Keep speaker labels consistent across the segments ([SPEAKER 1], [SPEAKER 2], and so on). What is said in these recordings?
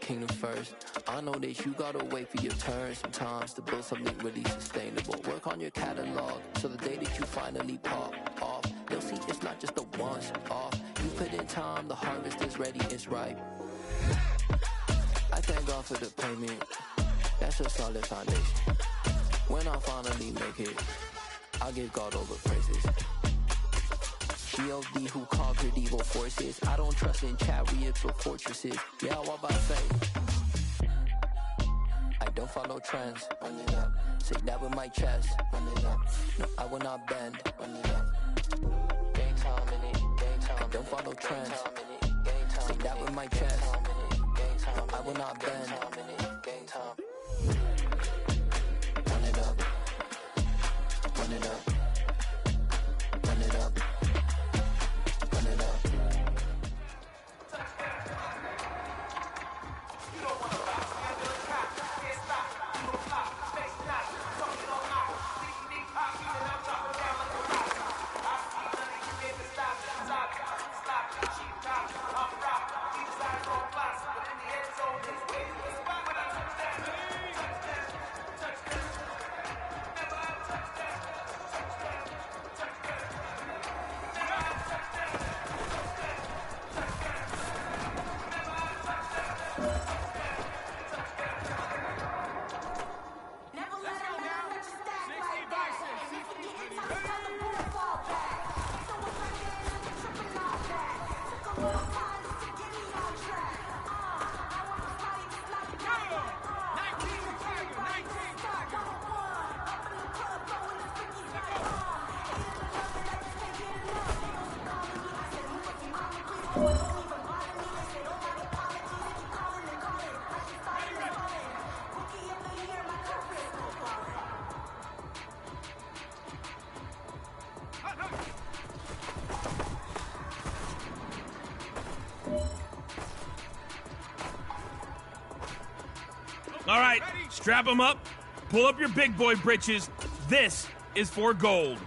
[SPEAKER 1] kingdom first. I know that you gotta wait for your turn sometimes to build something really sustainable. Work on your catalog so the day that you finally pop off, they'll see it's not just a once off. You put in time, the harvest is ready, it's ripe. I thank God for the payment, that's a solid foundation. When I finally make it, I'll give God all the praises. G.O.D. who conquered evil forces. I don't trust in chariots or fortresses. Yeah, I walk by faith. I don't follow trends. Run it up. Say that with my chest. Run it up. No, I will not bend. Run it up. Gang time in it. Gang time. I don't follow trends. Say that with my chest. No, I will not bend. Gang time. Run it up. Run it up. Run it up. Run it up.
[SPEAKER 2] All right, strap them up, pull up your big boy britches. This is for gold.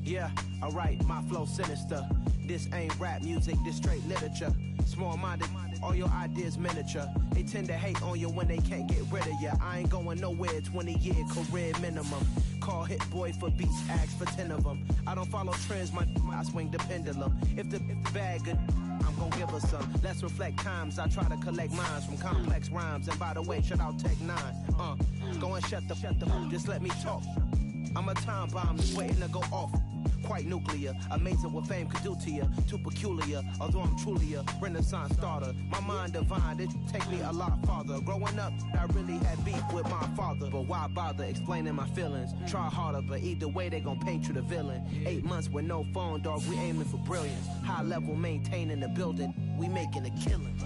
[SPEAKER 3] Yeah, alright, my flow sinister. This ain't rap music, this straight literature. Small-minded, all your ideas miniature. They tend to hate on you when they can't get rid of you. I ain't going nowhere, 20-year career minimum. Call hit boy for beats, ask for 10 of them. I don't follow trends, I swing the pendulum. If the bag good, I'm gon' give her some. Let's reflect times, I try to collect minds from complex rhymes. And by the way, shout out Tech 9. Go and shut the just let me talk. I'm a time bomb just waiting to go off. Quite nuclear, amazing what fame could do to you. Too peculiar, although I'm truly a renaissance starter. My mind divine, it take me a lot farther. Growing up, I really had beef with my father. But why bother explaining my feelings? Try harder, but either way they gon' paint you the villain. 8 months with no phone, dog, we aiming for brilliance. High level maintaining the building, we making a killing.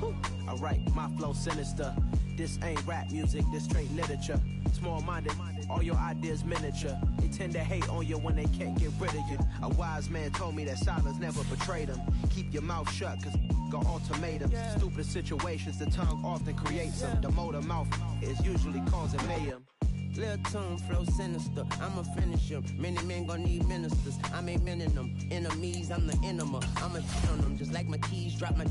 [SPEAKER 3] Alright, my flow sinister. This ain't rap music, this straight literature. Small-minded, all your ideas miniature. They tend to hate on you when they can't get rid of you. A wise man told me that silence never betrayed him. Keep your mouth shut, cause got ultimatums. Stupid situations, the tongue often creates them. The motor mouth is usually causing mayhem.
[SPEAKER 4] Lil' tune, flow sinister, I'ma finish him. Many men gon' need ministers, I ain't mending them. Enemies, I'm the enema, I'ma hit on them. Just like my keys, drop my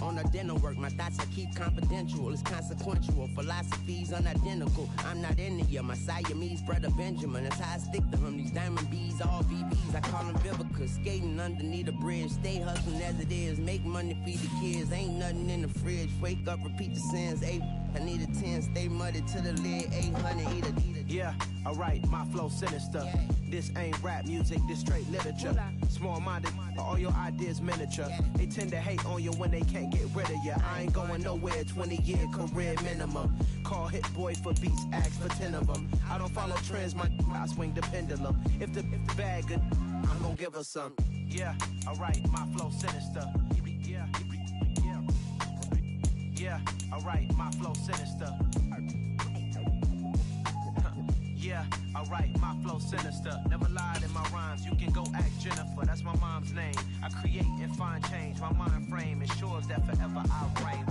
[SPEAKER 4] on our dinner work. My thoughts I keep confidential, it's consequential. Philosophies unidentical, I'm not into you. My Siamese brother Benjamin, that's how I stick to him. These diamond bees, all VVs, I call them Vivica. Skating underneath a bridge, stay hustling as it is. Make money, feed the kids, ain't nothing in the fridge. Wake up, repeat the sins, 8, I need a 10, stay muddy to the lid, 800, eat a.
[SPEAKER 3] Yeah, alright, my flow sinister. This ain't rap music, this straight literature. Small-minded, all your ideas miniature. They tend to hate on you when they can't get rid of you. I ain't going nowhere, 20-year career minimum. Call hit boy for beats, ask for 10 of them. I don't follow trends, I swing the pendulum. If the bag good, I'm gon' give her some. Yeah, alright, my flow sinister. Yeah, alright, my flow sinister. Yeah, alright, my flow sinister. Never lied in my rhymes, you can go ask Jennifer. That's my mom's name. I create and find change. My mind frame ensures that forever I reign.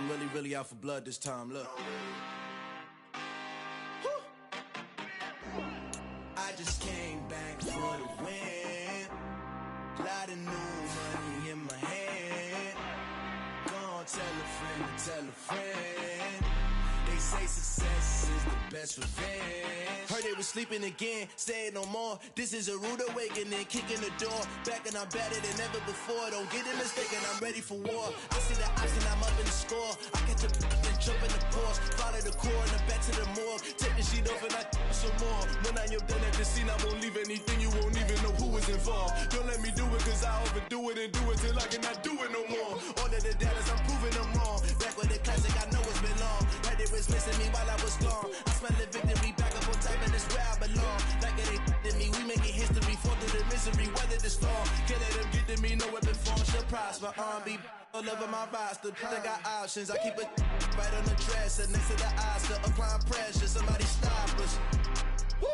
[SPEAKER 3] I'm really out for blood this time. Look. I just came back for the win. Lot of new money in my hand. Gonna tell a friend. They say success is the best revenge. Heard they was sleeping again, saying no more. This is a rude awakening, kicking the door. Back and I'm better than ever before. Don't get it mistaken, I'm ready for war. I see the option, I'm up in the score. I catch a and jump in the course. Follow the core and the back to the morgue. Take the sheet off and I some more. When I am done at the scene, I won't leave anything. You won't even know who is involved. Don't let me do it, cause I overdo it and do it till I cannot do it no more. All of the doubters, I'm proving them wrong. Back with the classic, I know it's been long. Had it was missing me while I was gone. I smell the victory back up on top, and it's where I belong. Like it ain't to me, we making history. Fall through the misery, weather this storm. Can't let them get to me, no weapon form should prosper. Be all over my roster, I got options. I keep it right on the dresser, next to the Oscar. Applying pressure, somebody stop us. Woo!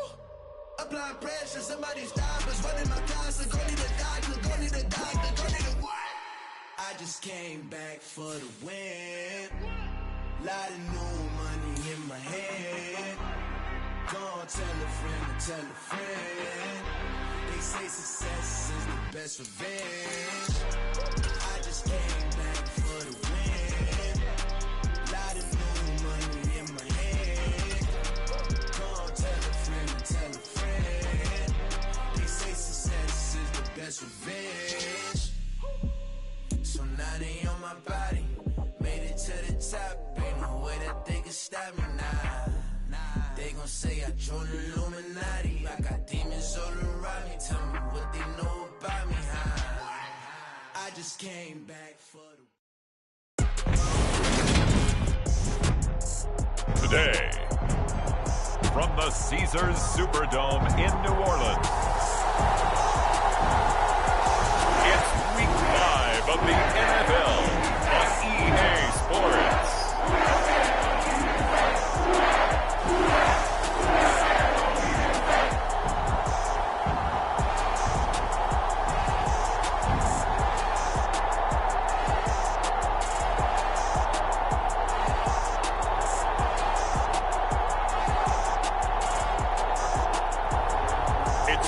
[SPEAKER 3] Applying pressure, somebody stop us. Running my closet, go need a doctor, go need a doctor, go need a what? I just came back for the win. Lot of new money in my hand. Gonna tell a friend. They say success is the best revenge. I just came back for the win. Lot of new money in my hand. Gonna tell a friend. They say success is the best revenge. So now they on my body. Made it to the top. Ain't no way that they can stop me now. They gon' say I joined the Illuminati. I got demons all around me. Tell me what they know about me, huh? I just came back for the...
[SPEAKER 5] Today, from the Caesars Superdome in New Orleans, it's Week 5 of the NFL on EA Sports.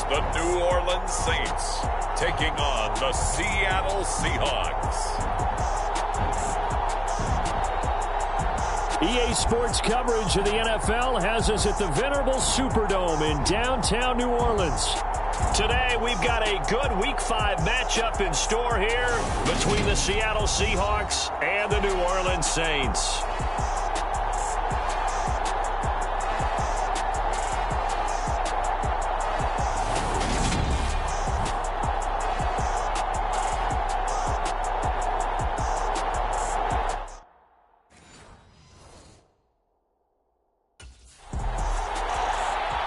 [SPEAKER 5] The New Orleans Saints taking on the Seattle Seahawks.
[SPEAKER 6] EA Sports coverage of the NFL has us at the venerable Superdome in downtown New Orleans. Today, we've got a good Week 5 matchup in store here between the Seattle Seahawks and the New Orleans Saints.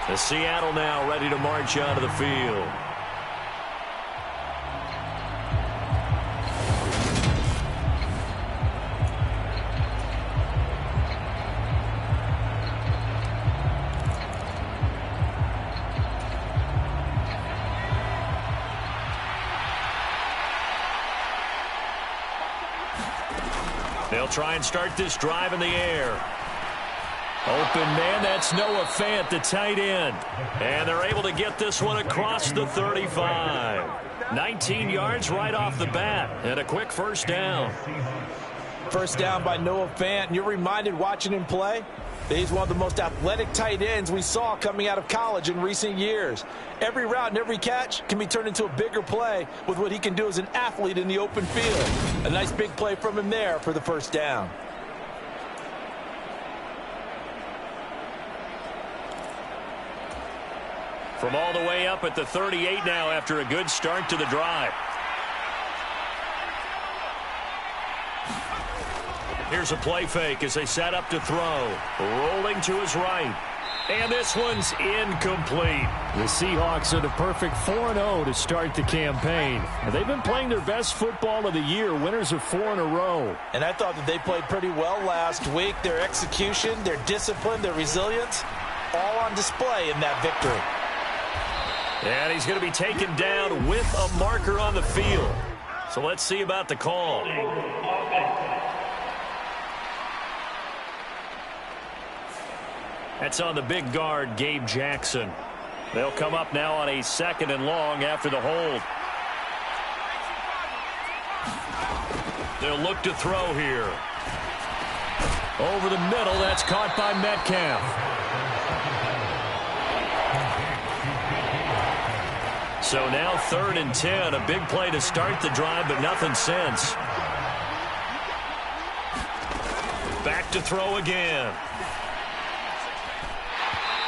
[SPEAKER 6] The Seattle now ready to march onto the field. They'll try and start this drive in the air. Open man, that's Noah Fant, the tight end. And they're able to get this one across the 35. 19 yards right off the bat, and a quick first down.
[SPEAKER 7] First down by Noah Fant, and you're reminded watching him play that he's one of the most athletic tight ends we saw coming out of college in recent years. Every route and every catch can be turned into a bigger play with what he can do as an athlete in the open field. A nice big play from him there for the first down.
[SPEAKER 6] From all the way up at the 38 now after a good start to the drive. Here's a play fake as they set up to throw. Rolling to his right. And this one's incomplete. The Seahawks are the perfect 4-0 to start the campaign. They've been playing their best football of the year, winners of 4 in a row.
[SPEAKER 7] And I thought that they played pretty well last week. Their execution, their discipline, their resilience, all on display in that victory.
[SPEAKER 6] And he's going to be taken down with a marker on the field. So let's see about the call. That's on the big guard, Gabe Jackson. They'll come up now on a 2nd and long after the hold. They'll look to throw here. Over the middle, that's caught by Metcalf. So now 3rd and 10, a big play to start the drive, but nothing since. Back to throw again.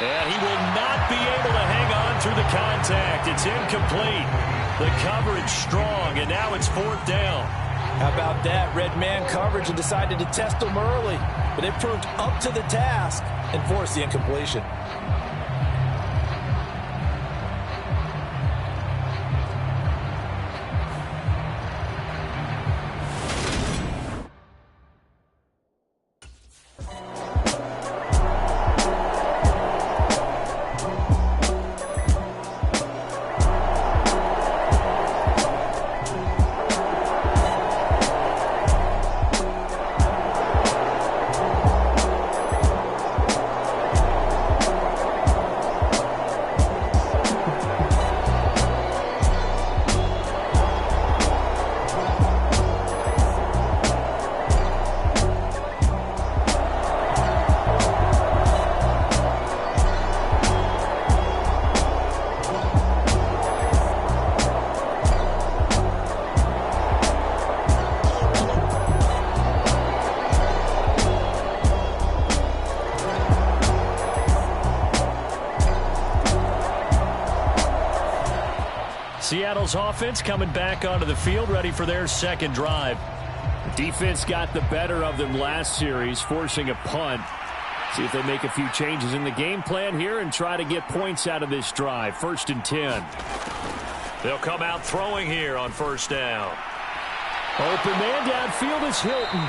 [SPEAKER 6] And he will not be able to hang on through the contact. It's incomplete. The coverage strong, and now it's 4th down.
[SPEAKER 7] How about that? Red man coverage and decided to test them early. But they proved up to the task and forced the incompletion.
[SPEAKER 6] Seattle's offense coming back onto the field, ready for their 2nd drive.
[SPEAKER 8] The defense got the better of them last series, forcing a punt. See if they make a few changes in the game plan here and try to get points out of this drive. 1st and 10.
[SPEAKER 6] They'll come out throwing here on 1st down.
[SPEAKER 8] Open man downfield is Hilton.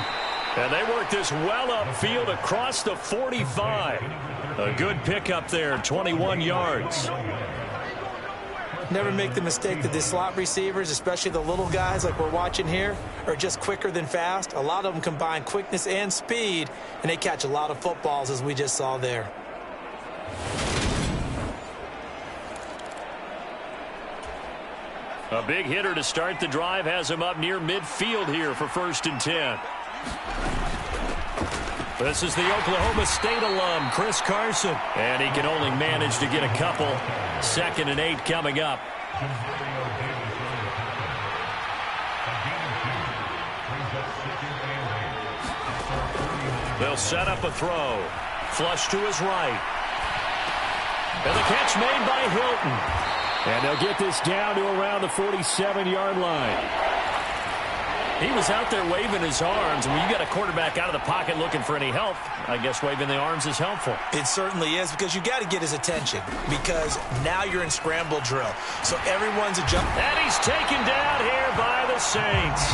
[SPEAKER 6] And they work this well upfield across the 45. A good pickup there, 21 yards.
[SPEAKER 7] Never make the mistake that the slot receivers, especially the little guys like we're watching here, are just quicker than fast. A lot of them combine quickness and speed, and they catch a lot of footballs, as we just saw there.
[SPEAKER 6] A big hitter to start the drive has him up near midfield here for 1st and 10. This is the Oklahoma State alum, Chris Carson. And he can only manage to get a couple. 2nd and 8 coming up. They'll set up a throw. Flush to his right. And the catch made by Hilton.
[SPEAKER 8] And they'll get this down to around the 47-yard line.
[SPEAKER 6] He was out there waving his arms. When you got a quarterback out of the pocket looking for any help, I guess waving the arms is helpful.
[SPEAKER 7] It certainly is, because you got to get his attention, because now you're in scramble drill. So everyone's adjusting.
[SPEAKER 6] And he's taken down here by the Saints.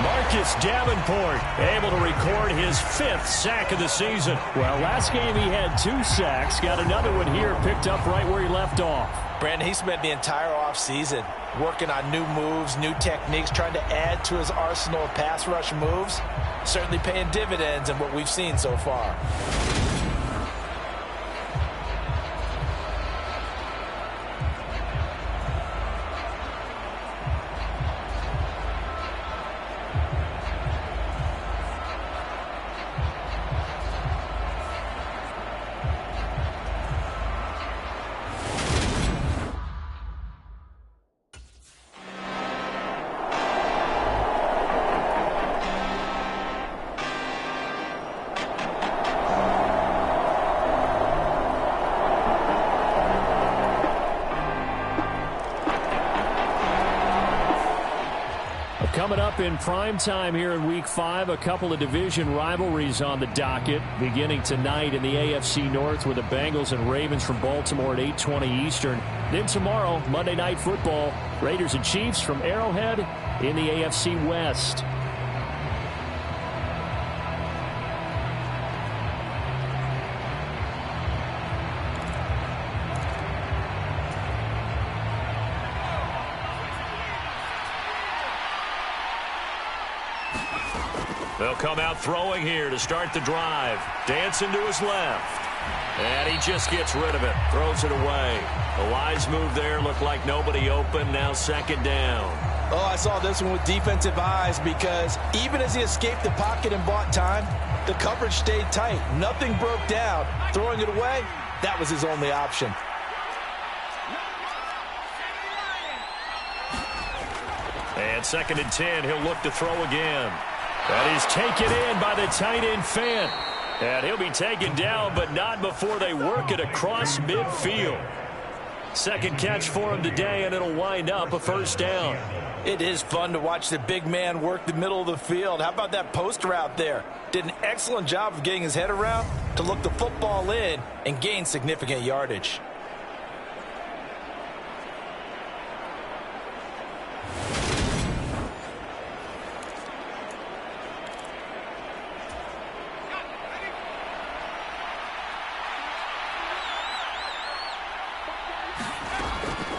[SPEAKER 6] Marcus Davenport able to record his 5th sack of the season.
[SPEAKER 8] Well, last game he had 2 sacks. Got another one here, picked up right where he left off.
[SPEAKER 7] Brandon, he spent the entire offseason working on new moves, new techniques, trying to add to his arsenal of pass rush moves. Certainly paying dividends in what we've seen so far.
[SPEAKER 8] Coming up in prime time here in Week 5, a couple of division rivalries on the docket. Beginning tonight in the AFC North with the Bengals and Ravens from Baltimore at 8:20 Eastern. Then tomorrow, Monday Night Football, Raiders and Chiefs from Arrowhead in the AFC West.
[SPEAKER 6] They'll come out throwing here to start the drive. Dancing to his left. And he just gets rid of it, throws it away. A wise move there, looked like nobody open, now second down.
[SPEAKER 7] Oh, I saw this one with defensive eyes because even as he escaped the pocket and bought time, the coverage stayed tight. Nothing broke down. Throwing it away, that was his only option.
[SPEAKER 6] And second and 10, he'll look to throw again. That is taken in by the tight end Fant. And he'll be taken down, but not before they work it across midfield. Second catch for him today, and it'll wind up a first down.
[SPEAKER 7] It is fun to watch the big man work the middle of the field. How about that post route there? Did an excellent job of getting his head around to look the football in and gain significant yardage.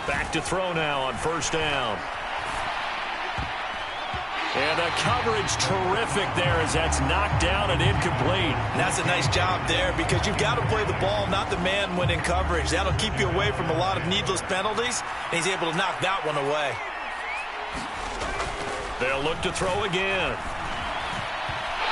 [SPEAKER 6] Back to throw now on first down. And the coverage terrific there as that's knocked down and incomplete.
[SPEAKER 7] And that's a nice job there because you've got to play the ball, not the man when in coverage. That'll keep you away from a lot of needless penalties, and he's able to knock that one away.
[SPEAKER 6] They'll look to throw again.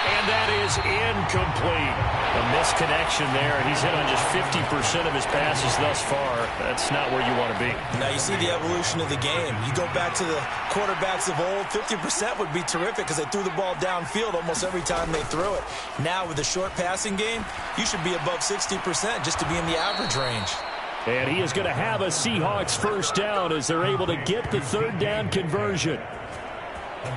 [SPEAKER 6] And that is incomplete. A misconnection there. He's hit on just 50% of his passes thus far. That's not where you want to be.
[SPEAKER 7] Now you see the evolution of the game. You go back to the quarterbacks of old, 50% would be terrific because they threw the ball downfield almost every time they threw it. Now with the short passing game, you should be above 60% just to be in the average range.
[SPEAKER 8] And he is going to have a Seahawks first down as they're able to get the third down conversion.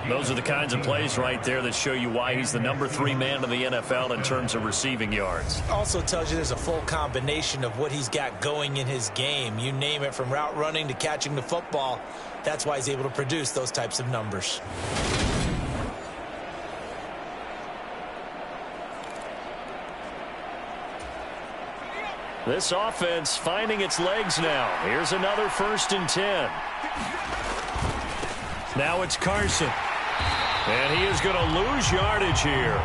[SPEAKER 6] Those are the kinds of plays right there that show you why he's the number 3 man in the NFL in terms of receiving yards.
[SPEAKER 7] Also tells you there's a full combination of what he's got going in his game. You name it, from route running to catching the football. That's why he's able to produce those types of numbers.
[SPEAKER 8] This offense finding its legs now. Here's another 1st and 10.
[SPEAKER 6] Now it's Carson. And he is going to lose yardage here.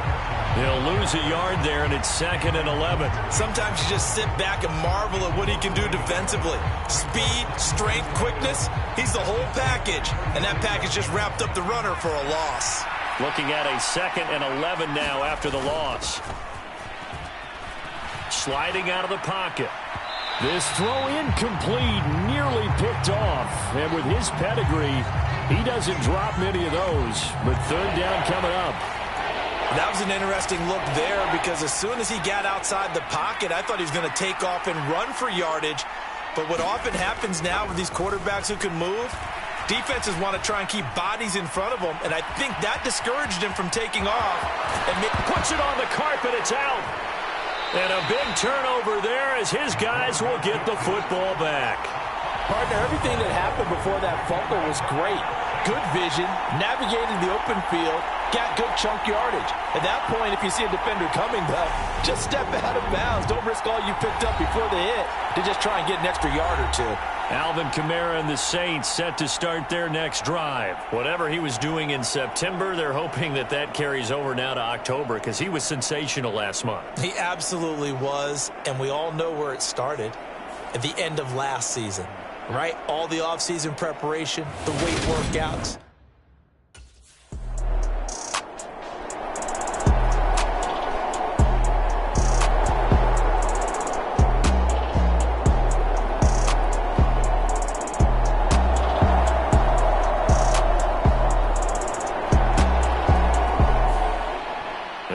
[SPEAKER 6] He'll lose a yard there, and it's 2nd and 11.
[SPEAKER 7] Sometimes you just sit back and marvel at what he can do defensively. Speed, strength, quickness. He's the whole package. And that package just wrapped up the runner for a loss.
[SPEAKER 8] Looking at a 2nd and 11 now after the loss. Sliding out of the pocket. This throw incomplete, nearly picked off. And with his pedigree, he doesn't drop many of those. But third down coming up.
[SPEAKER 7] That was an interesting look there because as soon as he got outside the pocket, I thought he was going to take off and run for yardage. But what often happens now with these quarterbacks who can move, defenses want to try and keep bodies in front of them. And I think that discouraged him from taking off.
[SPEAKER 8] And puts it on the carpet. It's out. And a big turnover there as his guys will get the football back.
[SPEAKER 7] Partner, everything that happened before that fumble was great. Good vision, navigated the open field, got good chunk yardage. At that point, if you see a defender coming, though, just step out of bounds. Don't risk all you picked up before the hit to just try and get an extra yard or two.
[SPEAKER 8] Alvin Kamara and the Saints set to start their next drive. Whatever he was doing in September, they're hoping that that carries over now to October because he was sensational last month.
[SPEAKER 7] He absolutely was, and we all know where it started at the end of last season. Right? All the offseason preparation, the weight workouts.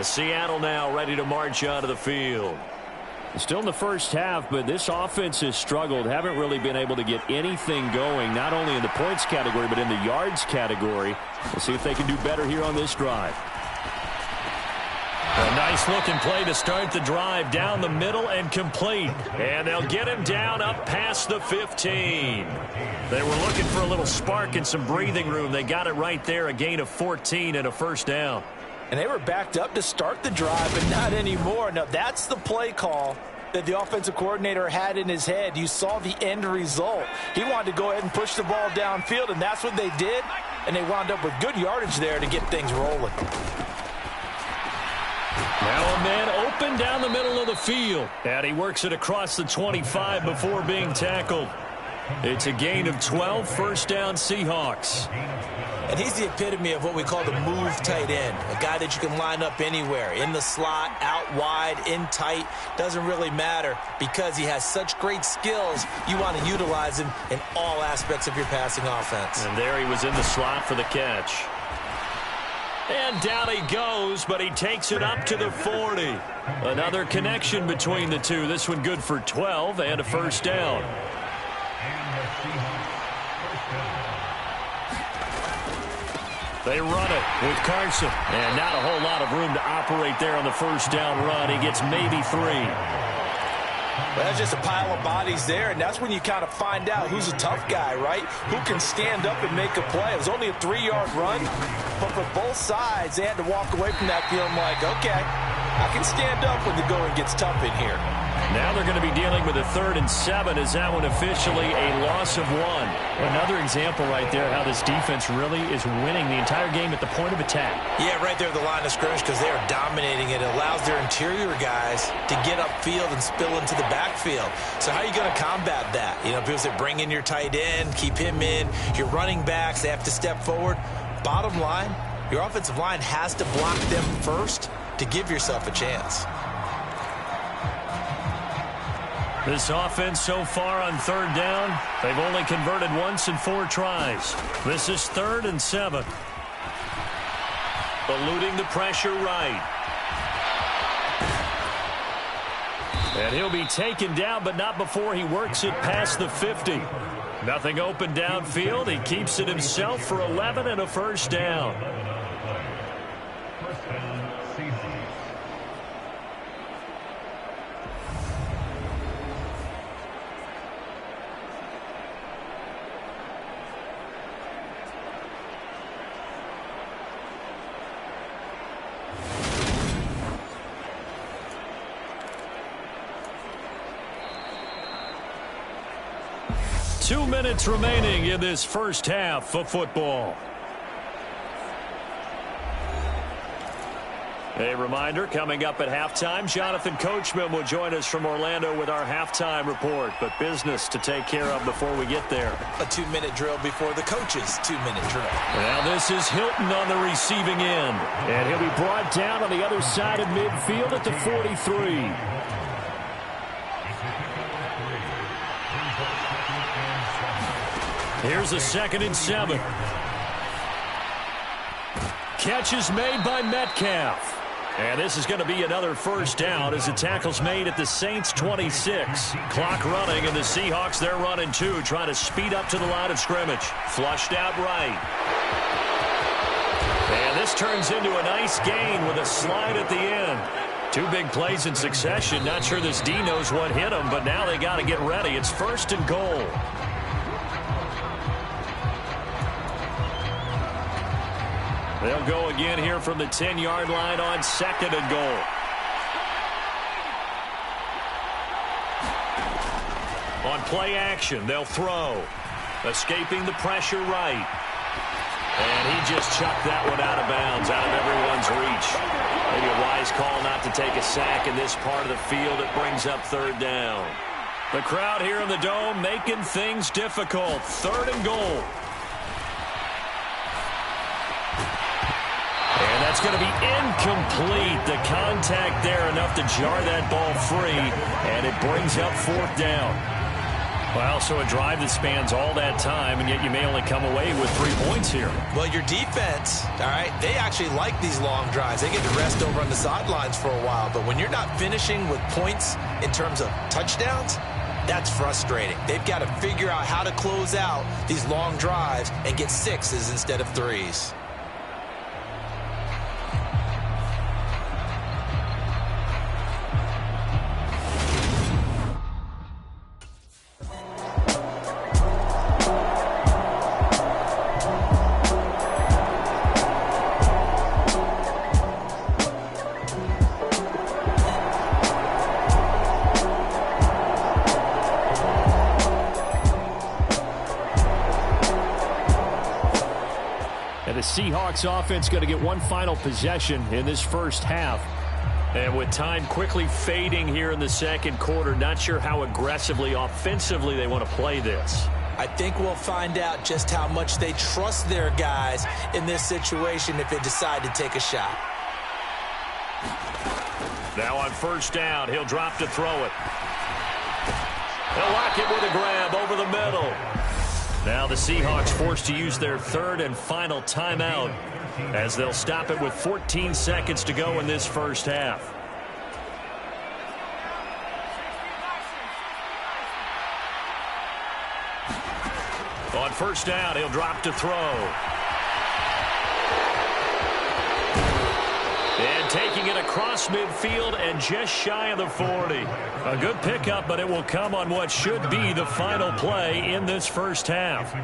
[SPEAKER 8] Seattle now ready to march onto the field. Still in the first half, but this offense has struggled. Haven't really been able to get anything going, not only in the points category, but in the yards category. We'll see if they can do better here on this drive.
[SPEAKER 6] A nice looking play to start the drive down the middle and complete. And they'll get him down up past the 15. They were looking for a little spark and some breathing room. They got it right there, a gain of 14 and a first down.
[SPEAKER 7] And they were backed up to start the drive, but not anymore. Now, that's the play call that the offensive coordinator had in his head. You saw the end result. He wanted to go ahead and push the ball downfield, and that's what they did. And they wound up with good yardage there to get things rolling.
[SPEAKER 6] Now a man open down the middle of the field. And he works it across the 25 before being tackled. It's a gain of 12, first down Seahawks.
[SPEAKER 7] And he's the epitome of what we call the move tight end, a guy that you can line up anywhere, in the slot, out wide, in tight, doesn't really matter because he has such great skills. You want to utilize him in all aspects of your passing offense.
[SPEAKER 6] And there he was in the slot for the catch. And down he goes, but he takes it up to the 40. Another connection between the two. This one good for 12 and a first down. They run it with Carson. And not a whole lot of room to operate there on the first down run. He gets maybe 3.
[SPEAKER 7] Well, that's just a pile of bodies there, and that's when you kind of find out who's a tough guy, right? Who can stand up and make a play. It was only a 3-yard run, but for both sides, they had to walk away from that feeling like, okay, I can stand up when the going gets tough in here.
[SPEAKER 6] Now they're going to be dealing with a 3rd and 7. Is that one officially a loss of 1?
[SPEAKER 8] Another example right there how this defense really is winning the entire game at the point of attack.
[SPEAKER 7] Yeah, right there at the line of scrimmage because they are dominating it. It allows their interior guys to get upfield and spill into the backfield. So how are you going to combat that? You know, people say bring in your tight end, keep him in. Your running backs, they have to step forward. Bottom line, your offensive line has to block them first to give yourself a chance.
[SPEAKER 6] This offense so far on 3rd down, they've only converted once in 4 tries. This is 3rd and 7. Eluding the pressure right. And he'll be taken down, but not before he works it past the 50. Nothing open downfield. He keeps it himself for 11 and a first down. Two minutes remaining in this first half of football. A reminder, coming up at halftime, Jonathan Coachman will join us from Orlando with our halftime report. But business to take care of before we get there.
[SPEAKER 7] A 2-minute drill before the coach's 2-minute drill.
[SPEAKER 6] Now this is Hilton on the receiving end.
[SPEAKER 8] And he'll be brought down on the other side of midfield at the 43.
[SPEAKER 6] Here's a 2nd and 7. Catch is made by Metcalf. And this is going to be another first down as the tackle's made at the Saints 26. Clock running, and the Seahawks, they're running 2, trying to speed up to the line of scrimmage. Flushed out right. And this turns into a nice gain with a slide at the end. 2 big plays in succession. Not sure this D knows what hit him, but now they got to get ready. It's 1st and goal. They'll go again here from the 10-yard line on 2nd and goal. On play action, they'll throw. Escaping the pressure right. And he just chucked that one out of bounds, out of everyone's reach. Maybe a wise call not to take a sack in this part of the field. It brings up 3rd down. The crowd here in the Dome making things difficult. 3rd and goal. And that's going to be incomplete. The contact there enough to jar that ball free, and it brings up 4th down. Well, so a drive that spans all that time, and yet you may only come away with 3 points here.
[SPEAKER 7] Well, your defense, all right, they actually like these long drives. They get to rest over on the sidelines for a while, but when you're not finishing with points in terms of touchdowns, that's frustrating. They've got to figure out how to close out these long drives and get 6s instead of 3s.
[SPEAKER 8] The Seahawks offense going to get one final possession in this first half. And with time quickly fading here in the second quarter, not sure how aggressively, offensively they want to play this.
[SPEAKER 7] I think we'll find out just how much they trust their guys in this situation if they decide to take a shot.
[SPEAKER 6] Now on first down, he'll drop to throw it. He'll lock it with a grab over the middle. Now the Seahawks forced to use their third and final timeout as they'll stop it with 14 seconds to go in this first half. On first down, he'll drop to throw. And taking it across midfield and just shy of the 40. A good pickup, but it will come on what should be the final play in this first half.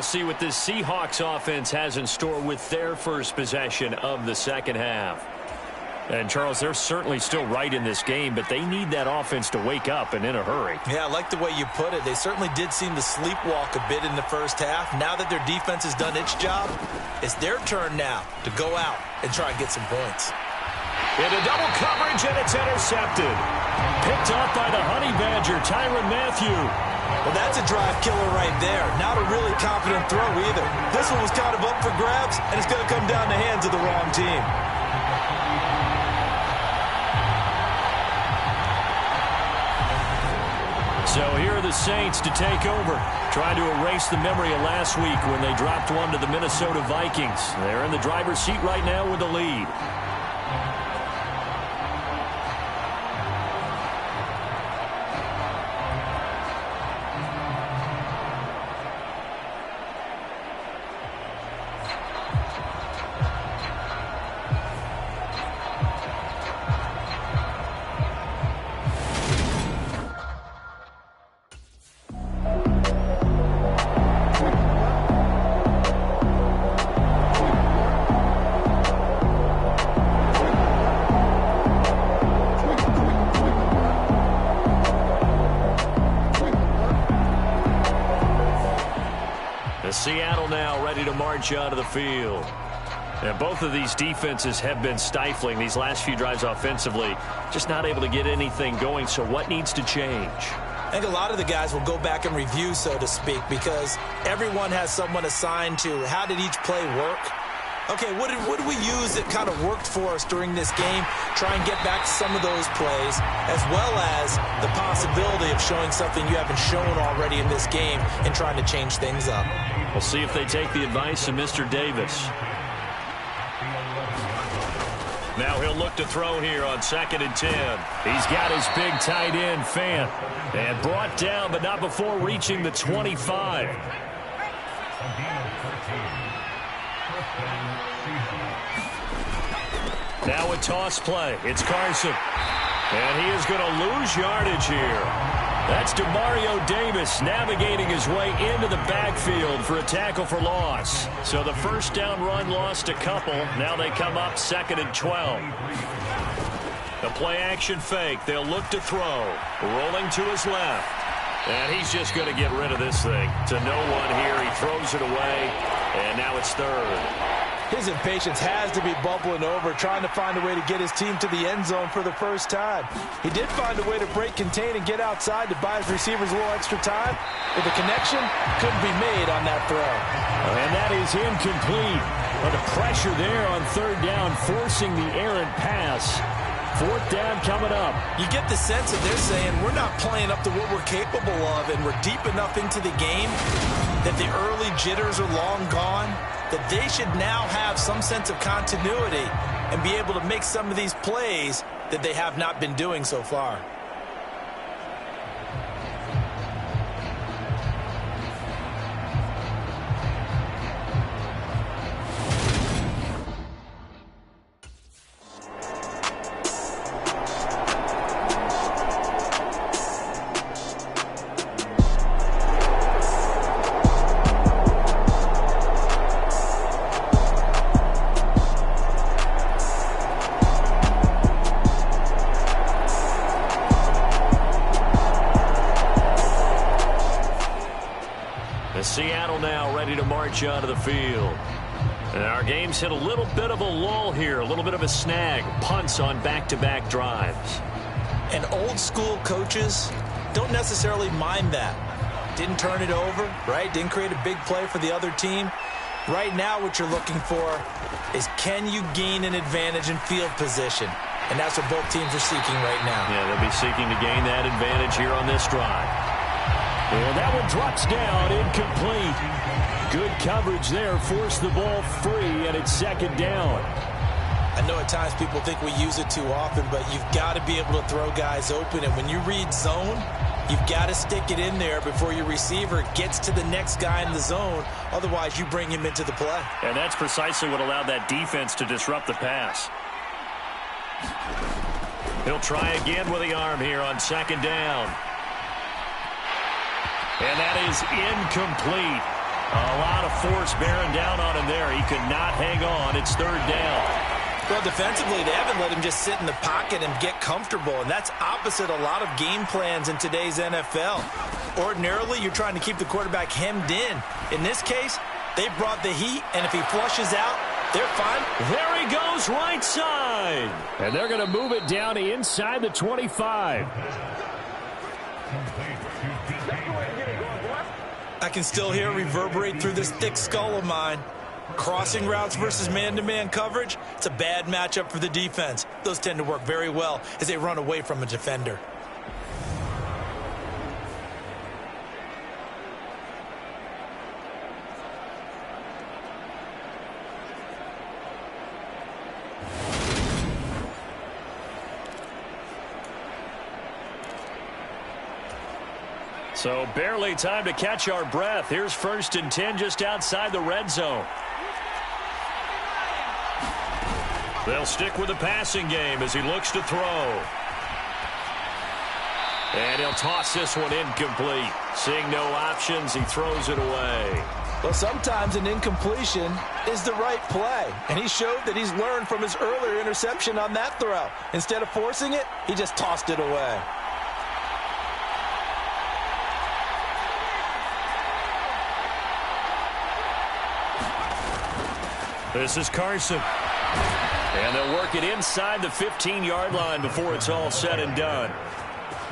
[SPEAKER 6] See what this Seahawks offense has in store with their first possession of the second half. And, Charles, they're certainly still right in this game, but they need that offense to wake up and in a hurry.
[SPEAKER 7] Yeah, I like the way you put it. They certainly did seem to sleepwalk a bit in the first half. Now that their defense has done its job, it's their turn now to go out and try and get some points.
[SPEAKER 6] Into double coverage, and it's intercepted.
[SPEAKER 8] Picked off by the Honey Badger, Tyrann Mathieu.
[SPEAKER 7] Well, that's a drive killer right there. Not a really confident throw either. This one was kind of up for grabs, and it's going to come down the hands of the wrong team.
[SPEAKER 8] So here are the Saints to take over, trying to erase the memory of last week when they dropped one to the Minnesota Vikings. They're in the driver's seat right now with the lead. Seattle now ready to march out of the field. And both of these defenses have been stifling these last few drives offensively. Just not able to get anything going, so what needs to change?
[SPEAKER 7] I think a lot of the guys will go back and review, so to speak, because everyone has someone assigned to how did each play work. Okay, what did we use that kind of worked for us during this game? Try and get back to some of those plays, as well as the possibility of showing something you haven't shown already in this game and trying to change things up.
[SPEAKER 8] We'll see if they take the advice of Mr. Davis.
[SPEAKER 6] Now he'll look to throw here on 2nd and 10.
[SPEAKER 8] He's got his big tight end, Fant. And brought down, but not before reaching the 25. Now a toss play. It's Carson. And he is going to lose yardage here. That's DeMario Davis navigating his way into the backfield for a tackle for loss. So the first down run lost a couple. Now they come up 2nd and 12. The play action fake. They'll look to throw. Rolling to his left. And he's just going to get rid of this thing. To no one here. He throws it away. And now it's 3rd.
[SPEAKER 7] His impatience has to be bubbling over, trying to find a way to get his team to the end zone for the first time. He did find a way to break contain and get outside to buy his receivers a little extra time, but the connection couldn't be made on that throw.
[SPEAKER 8] And that is incomplete. But the pressure there on 3rd down, forcing the errant pass. 4th down coming up.
[SPEAKER 7] You get the sense that they're saying we're not playing up to what we're capable of, and we're deep enough into the game that the early jitters are long gone, that they should now have some sense of continuity and be able to make some of these plays that they have not been doing so far.
[SPEAKER 6] march onto the field. And our game's hit a little bit of a lull here, a little bit of a snag. Punts on back-to-back drives.
[SPEAKER 7] And old-school coaches don't necessarily mind that. Didn't turn it over, right? Didn't create a big play for the other team. Right now what you're looking for is, can you gain an advantage in field position? And that's what both teams are seeking right now.
[SPEAKER 6] Yeah, they'll be seeking to gain that advantage here on this drive.
[SPEAKER 8] And that one drops down, incomplete. Good coverage there, forced the ball free, and it's second down.
[SPEAKER 7] I know at times people think we use it too often, but you've got to be able to throw guys open. And when you read zone, you've got to stick it in there before your receiver gets to the next guy in the zone. Otherwise, you bring him into the play.
[SPEAKER 6] And that's precisely what allowed that defense to disrupt the pass. He'll try again with the arm here on second down. And that is incomplete. A lot of force bearing down on him there. He could not hang on. It's third down.
[SPEAKER 7] Well, defensively, they haven't let him just sit in the pocket and get comfortable, and that's opposite a lot of game plans in today's NFL. Ordinarily, you're trying to keep the quarterback hemmed in. In this case, they brought the heat, and if he flushes out, they're fine.
[SPEAKER 8] There he goes, right side. And they're going to move it down to inside the 25.
[SPEAKER 7] I can still hear it reverberate through this thick skull of mine. Crossing routes versus man-to-man coverage, it's a bad matchup for the defense. Those tend to work very well as they run away from a defender.
[SPEAKER 8] So barely time to catch our breath. Here's 1st and 10 just outside the red zone. They'll stick with the passing game as he looks to throw. And he'll toss this one incomplete. Seeing no options, he throws it away.
[SPEAKER 7] Well, sometimes an incompletion is the right play. And he showed that he's learned from his earlier interception on that throw. Instead of forcing it, he just tossed it away.
[SPEAKER 8] This is Carson. And they'll work it inside the 15-yard line before it's all said and done.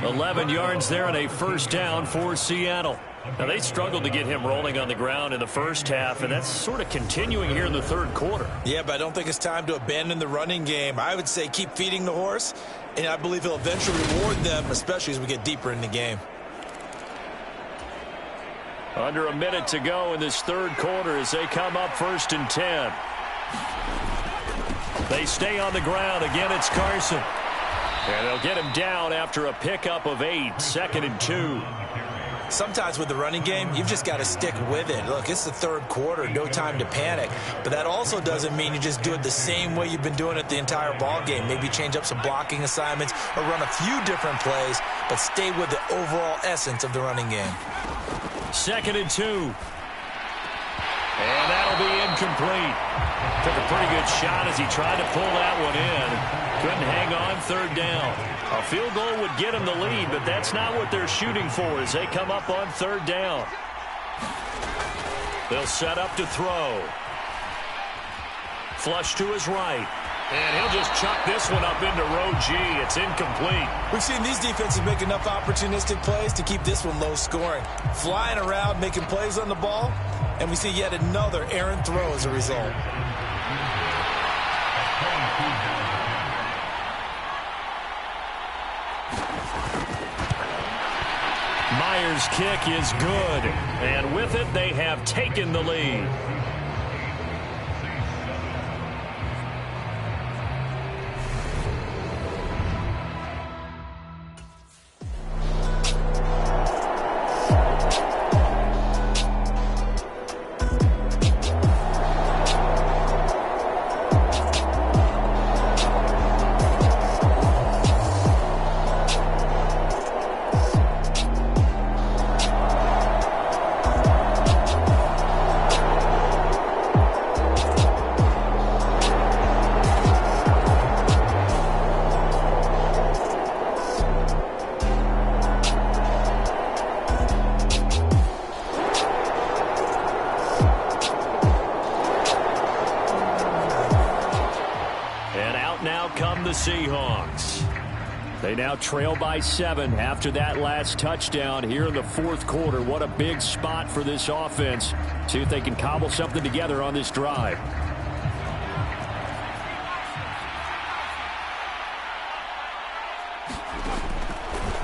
[SPEAKER 8] 11 yards there and a first down for Seattle. Now, they struggled to get him rolling on the ground in the first half, and that's sort of continuing here in the third quarter.
[SPEAKER 7] Yeah, but I don't think it's time to abandon the running game. I would say keep feeding the horse, and I believe he'll eventually reward them, especially as we get deeper in the game.
[SPEAKER 8] Under a minute to go in this third quarter as they come up 1st and 10. They stay on the ground. Again, it's Carson. And they'll get him down after a pickup of 8, 2nd and 2.
[SPEAKER 7] Sometimes with the running game, you've just got to stick with it. Look, it's the third quarter, no time to panic. But that also doesn't mean you just do it the same way you've been doing it the entire ball game. Maybe change up some blocking assignments or run a few different plays, but stay with the overall essence of the running game.
[SPEAKER 8] 2nd and 2. And that'll be incomplete. Took a pretty good shot as he tried to pull that one in. Couldn't hang on, third down. A field goal would get him the lead, but that's not what they're shooting for as they come up on third down. They'll set up to throw. Flush to his right. And he'll just chuck this one up into row G. It's incomplete.
[SPEAKER 7] We've seen these defenses make enough opportunistic plays to keep this one low scoring. Flying around, making plays on the ball, and we see yet another errant throw as a result.
[SPEAKER 8] Myers' kick is good. And with it, they have taken the lead.
[SPEAKER 6] Seahawks.
[SPEAKER 8] They now trail by 7 after that last touchdown here in the fourth quarter. What a big spot for this offense. See if they can cobble something together on this drive.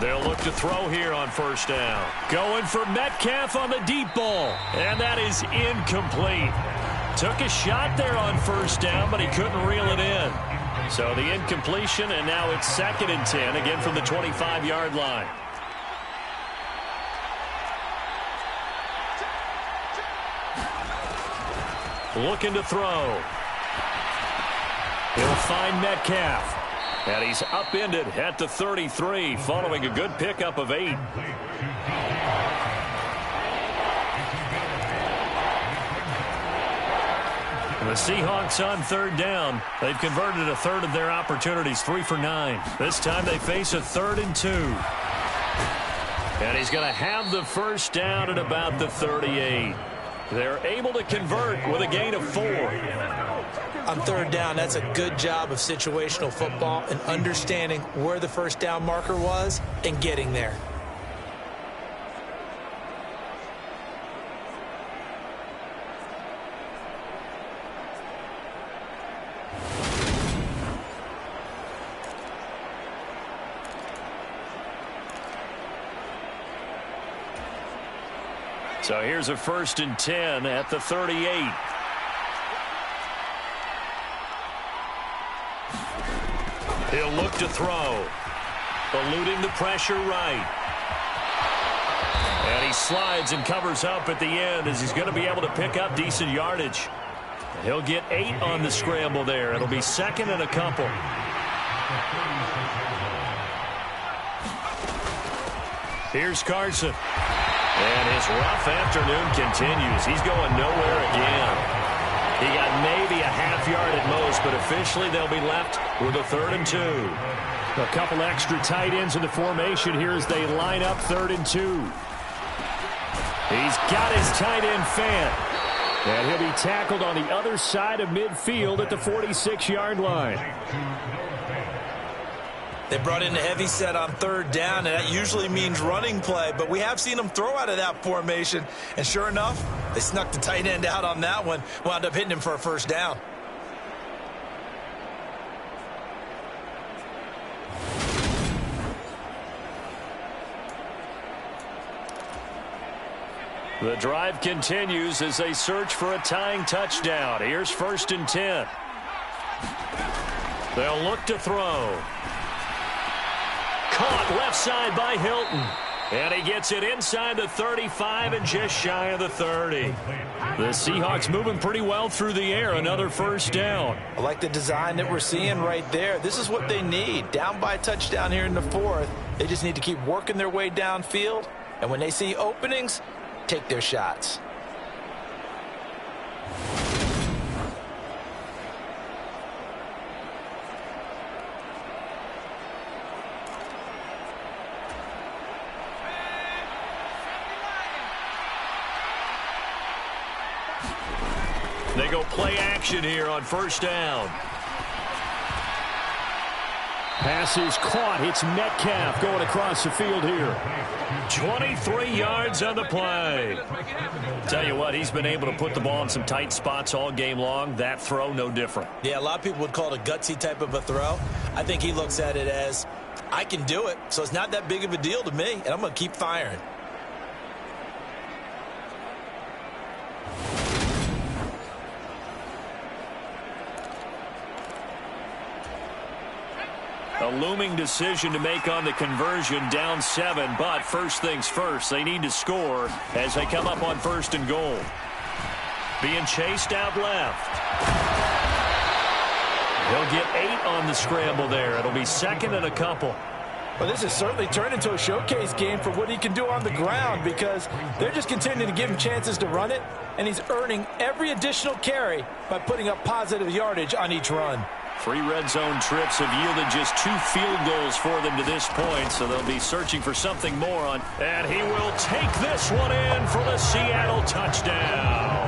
[SPEAKER 6] They'll look to throw here on first down. Going for Metcalf on the deep ball. And that is incomplete. Took a shot there on first down, but he couldn't reel it in. So the incompletion, and now it's 2nd and 10, again from the 25-yard line. Looking to throw. He'll find Metcalf. And he's upended at the 33, following a good pickup of 8. The Seahawks on 3rd down. They've converted a third of their opportunities, 3 for 9. This time they face a 3rd and 2. And he's going to have the first down at about the 38. They're able to convert with a gain of 4.
[SPEAKER 7] On 3rd down, that's a good job of situational football and understanding where the first down marker was and getting there.
[SPEAKER 6] So here's a 1st and 10 at the 38. He'll look to throw. Eluding the pressure right. And he slides and covers up at the end as he's going to be able to pick up decent yardage. He'll get 8 on the scramble there. It'll be 2nd and a couple. Here's Carson. And his rough afternoon continues. He's going nowhere again. He got maybe a half yard at most, but officially they'll be left with a 3rd and 2.
[SPEAKER 8] A couple extra tight ends in the formation here as they line up 3rd and 2. He's got his tight end Fant. And he'll be tackled on the other side of midfield at the 46-yard line.
[SPEAKER 7] They brought in a heavy set on 3rd down, and that usually means running play, but we have seen them throw out of that formation, and sure enough, they snuck the tight end out on that one, wound up hitting him for a first down.
[SPEAKER 6] The drive continues as they search for a tying touchdown. Here's 1st and 10. They'll look to throw. Caught left side by Hilton. And he gets it inside the 35 and just shy of the 30. The Seahawks moving pretty well through the air. Another first down.
[SPEAKER 7] I like the design that we're seeing right there. This is what they need. Down by a touchdown here in the 4th. They just need to keep working their way downfield. And when they see openings, take their shots.
[SPEAKER 6] They go play action here on first down.
[SPEAKER 8] Pass is caught. It's Metcalf going across the field here.
[SPEAKER 6] 23 yards on the play. Tell you what, he's been able to put the ball in some tight spots all game long. That throw, no different.
[SPEAKER 7] Yeah, a lot of people would call it a gutsy type of a throw. I think he looks at it as, I can do it, so it's not that big of a deal to me, and I'm going to keep firing.
[SPEAKER 6] A looming decision to make on the conversion, down 7, but first things first, they need to score as they come up on 1st and goal. Being chased out left. He'll get 8 on the scramble there. It'll be 2nd and a couple.
[SPEAKER 7] Well, this has certainly turned into a showcase game for what he can do on the ground because they're just continuing to give him chances to run it, and he's earning every additional carry by putting up positive yardage on each run.
[SPEAKER 6] 3 red zone trips have yielded just 2 field goals for them to this point, so they'll be searching for something more on. And he will take this one in for the Seattle touchdown.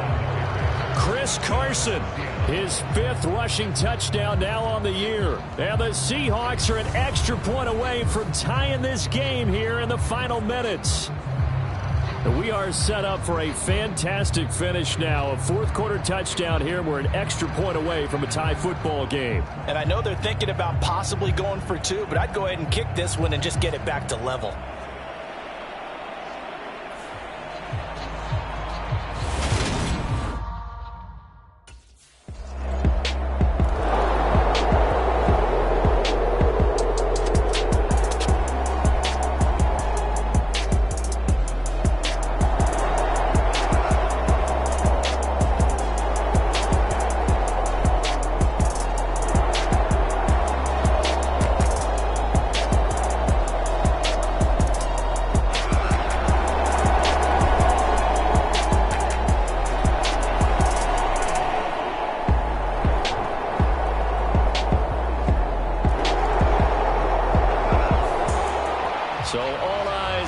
[SPEAKER 8] Chris Carson. His 5th rushing touchdown now on the year. And the Seahawks are an extra point away from tying this game here in the final minutes. And we are set up for a fantastic finish now. A 4th quarter touchdown here. We're an extra point away from a tie football game.
[SPEAKER 7] And I know they're thinking about possibly going for 2, but I'd go ahead and kick this one and just get it back to level.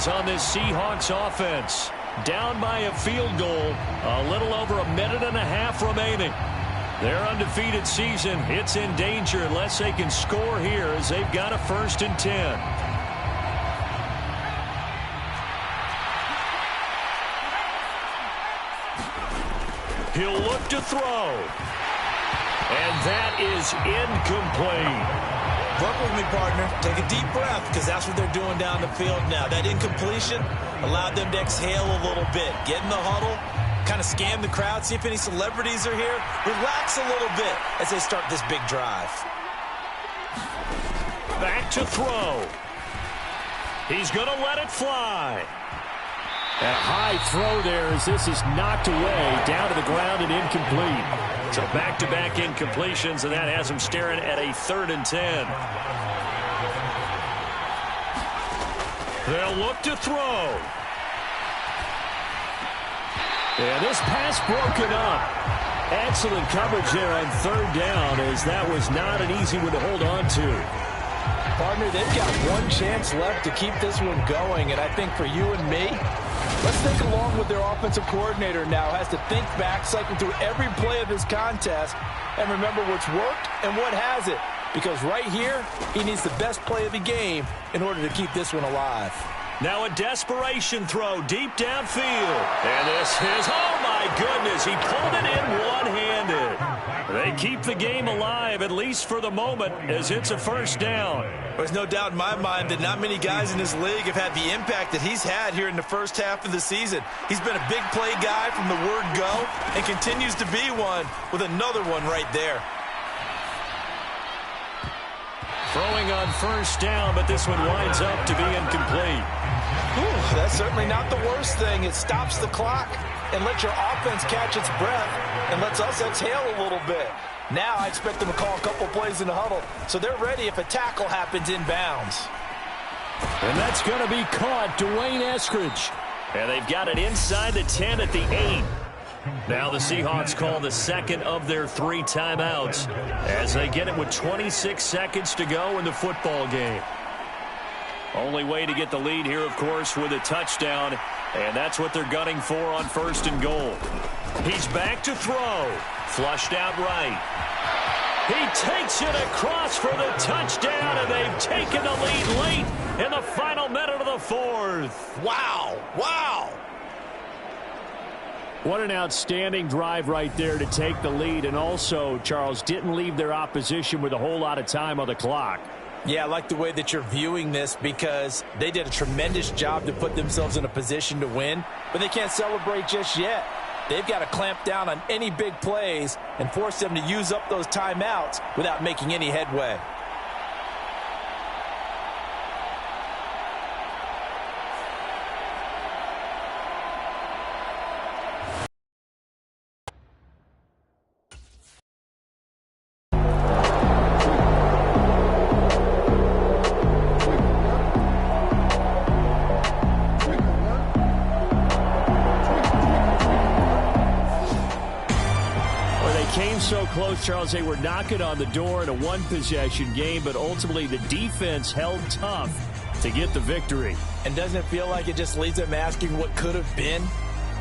[SPEAKER 8] On this Seahawks offense, down by a field goal, a little over a minute and a half remaining. Their undefeated season, it's in danger unless they can score here as they've got a 1st and 10. He'll look to throw. And that is incomplete.
[SPEAKER 7] Work with me, partner. Take a deep breath, because that's what they're doing down the field now. That incompletion allowed them to exhale a little bit. Get in the huddle, kind of scan the crowd, see if any celebrities are here. Relax a little bit as they start this big drive.
[SPEAKER 8] Back to throw. He's going to let it fly. A high throw there as this is knocked away, down to the ground and incomplete. So back-to-back incompletions, and that has him staring at a 3rd and 10. They'll look to throw. And this pass broken up. Excellent coverage there on 3rd down, as that was not an easy one to hold on to.
[SPEAKER 7] Partner, they've got one chance left to keep this one going, and I think for you and me, let's think along with their offensive coordinator now. Has to think back, cycle through every play of this contest, and remember what's worked and what hasn't. Because right here, he needs the best play of the game in order to keep this one alive.
[SPEAKER 8] Now a desperation throw deep downfield. And this is, oh my goodness, he pulled it in one-handed. They keep the game alive, at least for the moment, as it's a 1st down.
[SPEAKER 7] There's no doubt in my mind that not many guys in this league have had the impact that he's had here in the first half of the season. He's been a big play guy from the word go and continues to be one with another one right there.
[SPEAKER 8] Throwing on 1st down, but this one winds up to be incomplete.
[SPEAKER 7] Ooh, that's certainly not the worst thing. It stops the clock and lets your offense catch its breath and lets us exhale a little bit. Now I expect them to call a couple plays in the huddle, so they're ready if a tackle happens inbounds.
[SPEAKER 8] And that's going to be caught, Dwayne Eskridge. And they've got it inside the 10 at the 8. Now the Seahawks call the 2nd of their 3 timeouts as they get it with 26 seconds to go in the football game. Only way to get the lead here, of course, with a touchdown, and that's what they're gunning for on 1st and goal. He's back to throw. Flushed out right. He takes it across for the touchdown, and they've taken the lead late in the final minute of the 4th.
[SPEAKER 7] Wow. Wow.
[SPEAKER 8] What an outstanding drive right there to take the lead, and also, Charles, didn't leave their opposition with a whole lot of time on the clock.
[SPEAKER 7] Yeah, I like the way that you're viewing this because they did a tremendous job to put themselves in a position to win, but they can't celebrate just yet. They've got to clamp down on any big plays and force them to use up those timeouts without making any headway.
[SPEAKER 8] So close, Charles. They were knocking on the door in a one-possession game, but ultimately the defense held tough to get the victory.
[SPEAKER 7] And doesn't it feel like it just leaves them asking what could have been?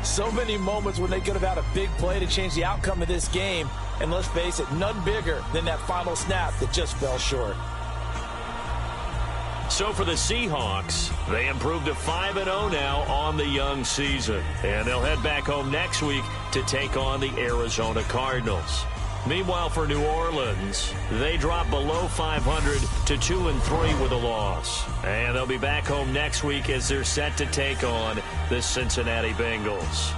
[SPEAKER 7] So many moments when they could have had a big play to change the outcome of this game. And let's face it, none bigger than that final snap that just fell short.
[SPEAKER 6] So for the Seahawks, they improved to 5-0 now on the young season. And they'll head back home next week to take on the Arizona Cardinals. Meanwhile, for New Orleans, they dropped below 500 to 2-3 with a loss. And they'll be back home next week as they're set to take on the Cincinnati Bengals.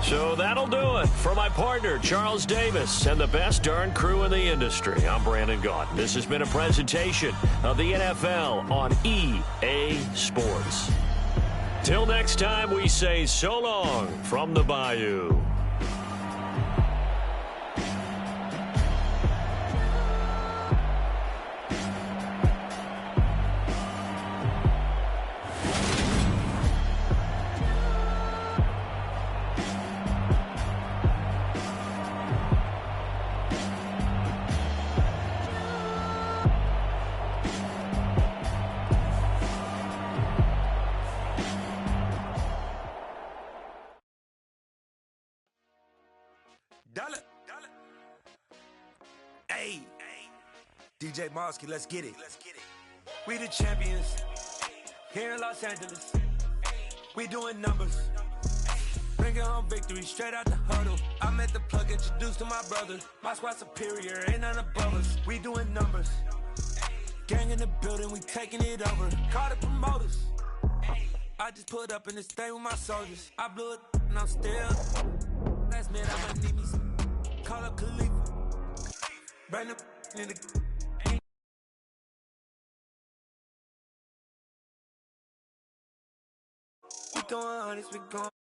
[SPEAKER 6] So that'll do it for my partner, Charles Davis, and the best darn crew in the industry. I'm Brandon Gaudin. This has been a presentation of the NFL on EA Sports. Till next time, we say so long from the Bayou.
[SPEAKER 9] Hey, DJ Mosky, let's get it. We the champions here in Los Angeles. We doing numbers. Bringing home victory straight out the huddle. I met the plug, introduced to my brother. My squad superior, ain't none above us. We doing numbers. Gang in the building, we taking it over. Call the promoters. I just put up in this thing with my soldiers. I blew it and I'm still. Last minute, I'ma need me some. Call up Khalifa. Bring up in the. We throwing hundreds, we going.